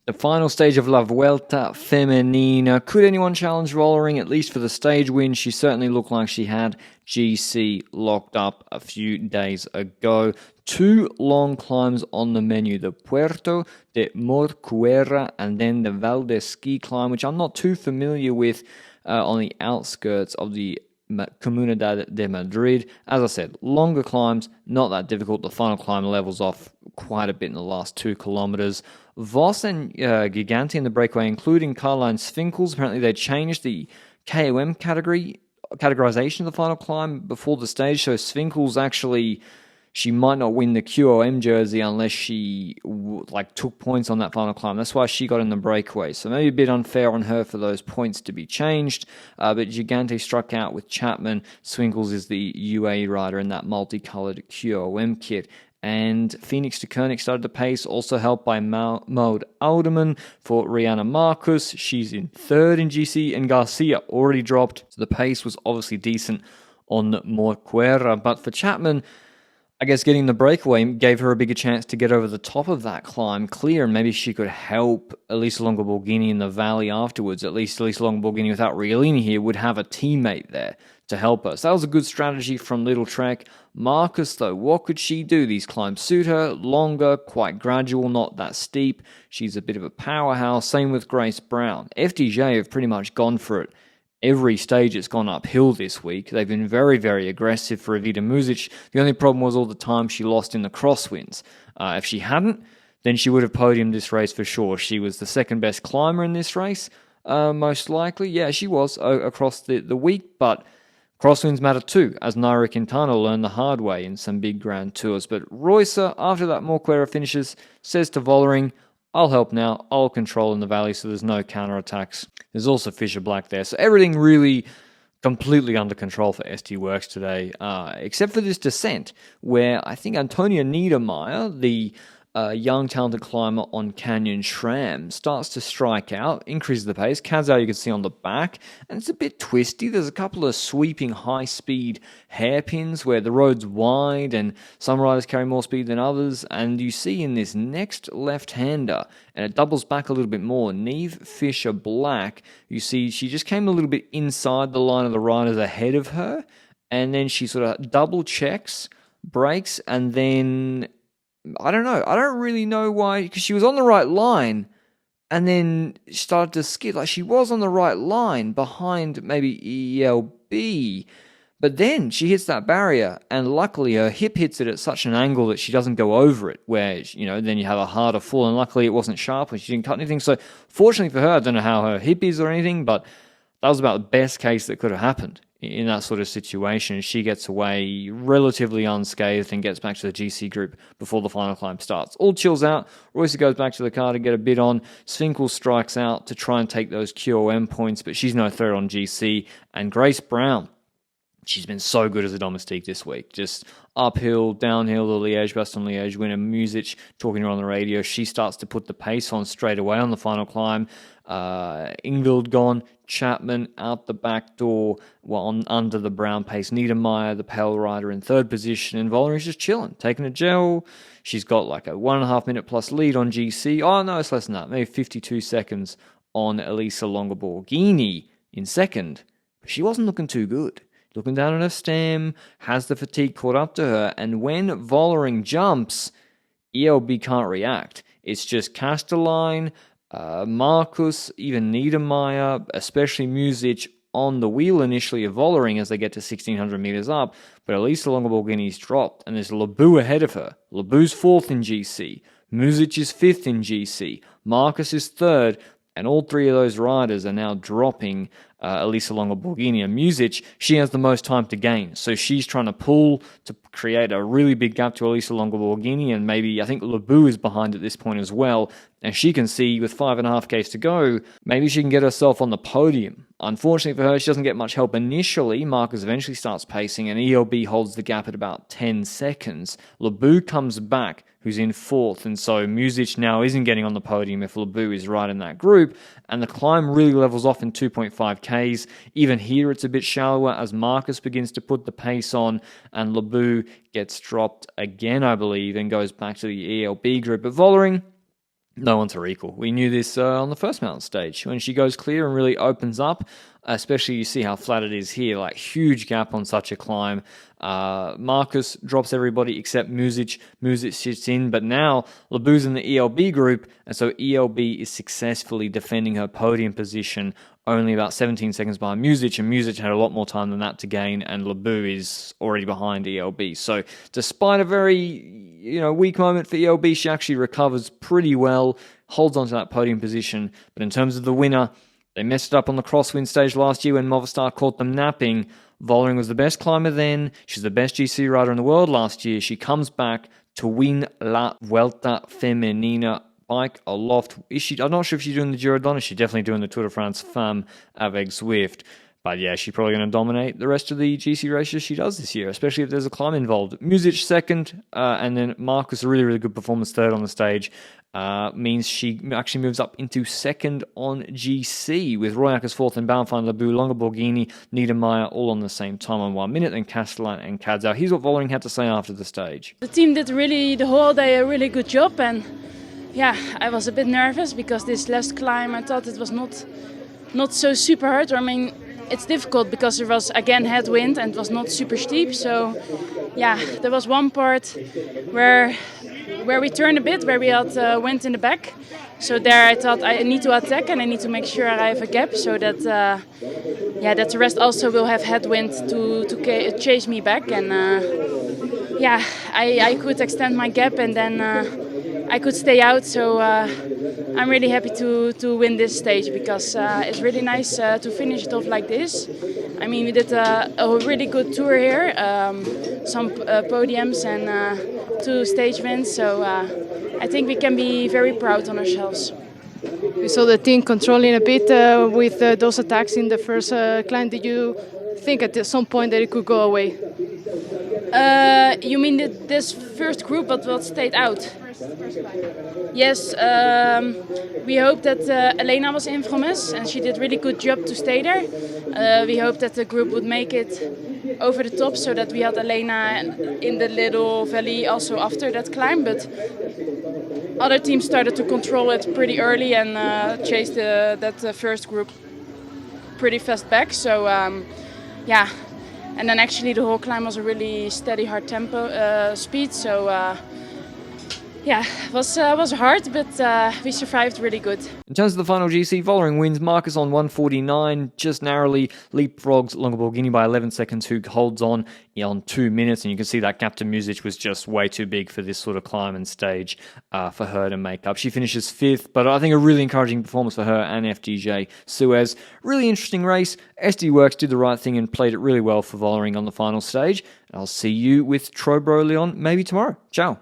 The final stage of La Vuelta Femenina. Could anyone challenge Vollering, at least for the stage win? She certainly looked like she had GC locked up a few days ago. Two long climbs on the menu, the Puerto de Morcuera and then the Valdez ski climb, which I'm not too familiar with, on the outskirts of the Comunidad de Madrid. As I said, longer climbs, not that difficult. The final climb levels off quite a bit in the last 2 kilometers. Vos and Gigante in the breakaway, including Karl-Heinz Svinkels. Apparently they changed the KOM categorization of the final climb before the stage, so Svinkels actually, she might not win the QOM jersey unless she took points on that final climb. That's why she got in the breakaway. So maybe a bit unfair on her for those points to be changed. But Gigante struck out with Chapman. Swinkles is the UAE rider in that multicolored QOM kit. And Phoenix de Koenig started the pace, also helped by Maud Alderman for Rihanna Marcus. She's in third in GC, and Garcia already dropped. So the pace was obviously decent on Morcuera. But for Chapman, I guess getting the breakaway gave her a bigger chance to get over the top of that climb clear, and maybe she could help Elisa Longo Borghini in the valley afterwards. At least Elisa Longo Borghini without Riolini here would have a teammate there to help her. So that was a good strategy from Little Trek. Marcus, though, what could she do? These climbs suit her. Longer, quite gradual, not that steep. She's a bit of a powerhouse. Same with Grace Brown. FDJ have pretty much gone for it. Every stage it's gone uphill this week. They've been very, very aggressive for Evita Muzic. The only problem was all the time she lost in the crosswinds. If she hadn't, then she would have podiumed this race for sure. She was the second best climber in this race, most likely. Yeah, she was across the week, but crosswinds matter too, as Nairo Quintana learned the hard way in some big Grand Tours. But Reusser, after that Morcuera finishes, says to Vollering, I'll help now, I'll control in the valley so there's no counterattacks. There's also Fisher Black there, so everything really completely under control for ST Works today, except for this descent, where I think Antonia Niedermeyer, the young talented climber on Canyon SRAM, starts to strike out, increases the pace. Kazao you can see on the back, and it's a bit twisty. There's a couple of sweeping high-speed hairpins where the road's wide and some riders carry more speed than others, and you see in this next left-hander, and it doubles back a little bit more, Neve Fisher Black, you see she just came a little bit inside the line of the riders ahead of her, and then she sort of double checks, brakes, and then I don't know. I don't really know why, because she was on the right line and then started to skid. Like, she was on the right line behind maybe ELB, but then she hits that barrier, and luckily her hip hits it at such an angle that she doesn't go over it, where, then you have a harder fall, and luckily it wasn't sharp and she didn't cut anything. So fortunately for her, I don't know how her hip is or anything, but that was about the best case that could have happened in that sort of situation. She gets away relatively unscathed and gets back to the GC group before the final climb starts. All chills out. Reusser goes back to the car to get a bid on. Svinkel strikes out to try and take those QOM points, but she's no threat on GC. And Grace Brown, she's been so good as a domestique this week. Just uphill, downhill, the Liège-Bastogne-Liège winner Muzic talking to her on the radio. She starts to put the pace on straight away on the final climb. Ingvild gone, Chapman out the back door, under the brown pace. Niedermeyer, the pale rider, in third position, and Vollering's just chilling, taking a gel. She's got like a 1.5 minute plus lead on GC. Oh no, it's less than that, maybe 52 seconds on Elisa Longo Borghini in second. But she wasn't looking too good. Looking down at her stem, has the fatigue caught up to her, and when Vollering jumps, ELB can't react. It's just Castelline, Marcus, even Niedermeyer, especially Muzic on the wheel initially of Vollering as they get to 1,600 meters up, but Elisa Longo Borghini's dropped, and there's Lebu ahead of her. Lebu's fourth in GC, Muzic is fifth in GC, Marcus is third, and all three of those riders are now dropping Elisa Longo Borghini. And Muzic, she has the most time to gain. So she's trying to pull to create a really big gap to Elisa Longo Borghini, and maybe, I think Lebu is behind at this point as well. And she can see with 5.5Ks to go, maybe she can get herself on the podium. Unfortunately for her, she doesn't get much help initially. Marcus eventually starts pacing, and ELB holds the gap at about 10 seconds. Lebu comes back, who's in fourth, and so Muzic now isn't getting on the podium if Lebu is right in that group, and the climb really levels off in 2.5Ks. Even here it's a bit shallower as Marcus begins to put the pace on, and Lebu gets dropped again, I believe, and goes back to the ELB group. But Vollering, no one's her equal. We knew this on the first mountain stage. When she goes clear and really opens up, especially you see how flat it is here, like huge gap on such a climb. Marcus drops everybody except Muzic. Muzic sits in, but now Labou's in the ELB group, and so ELB is successfully defending her podium position only about 17 seconds behind Muzic, and Muzic had a lot more time than that to gain, and Labou is already behind ELB. So despite a very weak moment for ELB, she actually recovers pretty well, holds on to that podium position. But in terms of the winner, they messed it up on the crosswind stage last year when Movistar caught them napping. Vollering was the best climber then. She's the best GC rider in the world last year. She comes back to win La Vuelta Femenina. Bike aloft. I'm not sure if she's doing the Giro d'Honneur. She's definitely doing the Tour de France Femme avec Zwift. But yeah, she's probably going to dominate the rest of the GC races she does this year, especially if there's a climb involved. Muzic second, and then Marcus, a really, really good performance third on the stage, means she actually moves up into second on GC, with Royackers fourth and Bauernfeind, Labou, Longa Borghini, Niedermeyer all on the same time on 1 minute, and Castellan and Kadzau. Here's what Vollering had to say after the stage. The team did really, the whole day, a really good job, and yeah, I was a bit nervous because this last climb, I thought it was not so super hard. I mean, it's difficult because there was again headwind and it was not super steep. So yeah, there was one part where we turned a bit, where we had wind in the back. So there I thought I need to attack and I need to make sure I have a gap so that that the rest also will have headwind to chase me back. And I could extend my gap and then I could stay out, so I'm really happy to win this stage because it's really nice to finish it off like this. I mean, we did a really good tour here, some podiums and 2 stage wins, so I think we can be very proud on ourselves. We saw the team controlling a bit with those attacks in the first climb. Did you think at some point that it could go away? You mean this first group what stayed out? Yes, we hope that Elena was in from us and she did really good job to stay there. We hope that the group would make it over the top so that we had Elena in the little valley also after that climb, but other teams started to control it pretty early and chased that first group pretty fast back. So yeah, and then actually the whole climb was a really steady, hard tempo speed. So yeah, it was hard, but we survived really good. In terms of the final GC, Vollering wins. Marcus on 1:49, just narrowly leapfrogs Longa Borghini by 11 seconds, who holds on 2 minutes. And you can see that gap to Muzic was just way too big for this sort of climb and stage for her to make up. She finishes 5th, but I think a really encouraging performance for her and FDJ Suez. Really interesting race. SD Works did the right thing and played it really well for Vollering on the final stage. I'll see you with Trobro Leon maybe tomorrow. Ciao.